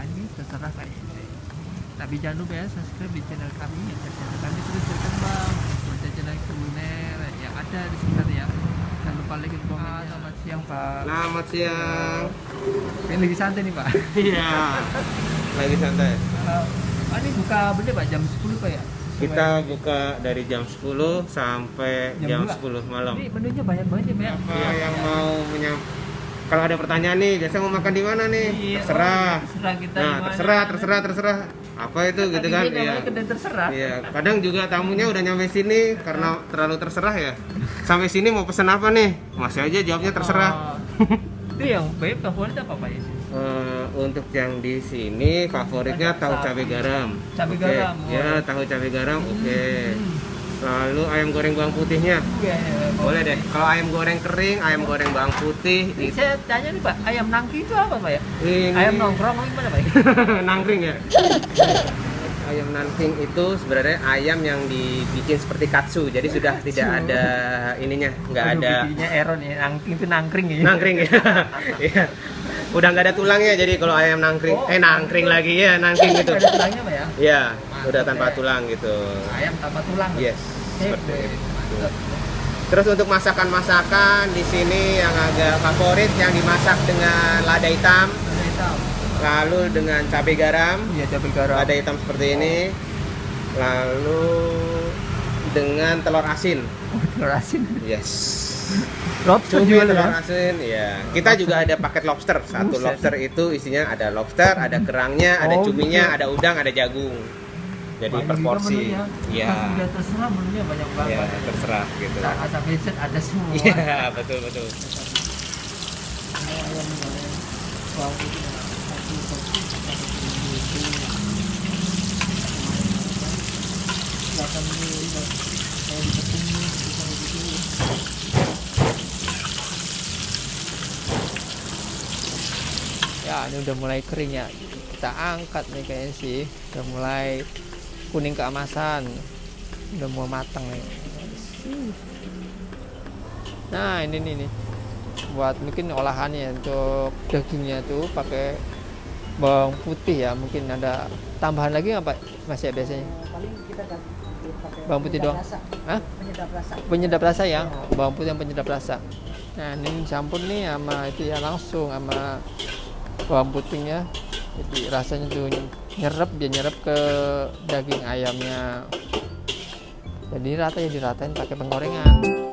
ini terserah kayak ini. Tapi jangan lupa ya subscribe di channel kami ya, channel kami terus berkembang untuk channel kuliner yang ada di sekitar ya. Jangan lupa like dan komen. Selamat siang Pak. Selamat siang. Ini lagi santai nih Pak. Iya. Lagi santai. Ini buka bener Pak jam 10 Pak ya? Kita buka dari jam 10 sampai jam 10 malam. Ini menunya banyak banget ya Pak. Apa yang mau kalau ada pertanyaan nih, biasa mau makan di mana nih? Iya, Terserah. terserah kita Nah, di mana. terserah. Apa itu gitu kan? Iya. Kedai terserah. Iya, kadang juga tamunya udah nyampe sini karena terlalu terserah ya. Sampai sini mau pesan apa nih? Masih aja jawabnya terserah. Itu yang baik favorit apa Pak ya? Untuk yang di sini favoritnya tahu cabai garam. Cabai Oke. garam. Ya, tahu cabai garam. Oke. Lalu ayam goreng bawang putihnya. Iya. Boleh deh. Kalau ayam goreng kering, ayam goreng bawang putih, Saya tanya nih Pak, ayam nangki itu apa Pak ya? ini Ayam nongkrong apa gimana Pak? nangkring ya. Ayam nangkring itu sebenarnya ayam yang dibikin seperti katsu, jadi sudah tidak ada ininya, nggak ada Bikinnya Aaron ya, nangking itu nangkring ya. nangkring ya. Iya. Udah nggak ada tulangnya, jadi kalau ayam nangkring, nangkring lagi ya, nangkring gitu. Ada tulangnya Pak ya? Iya, udah tanpa tulang gitu. Ayam tanpa tulang. Yes, seperti itu. Terus untuk masakan-masakan di sini yang agak favorit yang dimasak dengan lada hitam, Ada hitam. lalu dengan cabai garam, Iya cabai garam. lada hitam seperti ini, lalu dengan telur asin. Telur asin. Yes. Lobster Cumi juga telur ya? asin, ya. Kita juga ada paket lobster. Satu Buset. lobster itu isinya ada lobster, ada kerangnya, ada Oh, cuminya, gitu. ada udang, ada jagung. Jadi Banyak per juga porsi. menunya. Iya. Pas udah terserah menunya banyak banget. Ya, terserah gitu. Ada budget ada semua. Iya, betul. Ayam goreng bawang putih satu porsi ya ini udah mulai kering ya, kita angkat nih kayaknya sih, udah mulai kuning keemasan, udah mau matang nih. Nah ini nih buat mungkin olahannya untuk dagingnya tuh pakai bawang putih ya, mungkin ada tambahan lagi nggak Pak Mas ya biasanya? Paling kita ganti pakai Bawang putih doang? rasa. Hah? Penyedap rasa. Penyedap rasa ya, bawang putih yang penyedap rasa. Nah ini campur nih sama itu ya, langsung sama bawang putihnya, jadi rasanya tuh nyerap, dia nyerap ke daging ayamnya. Jadi rata ya, diratain pakai penggorengan.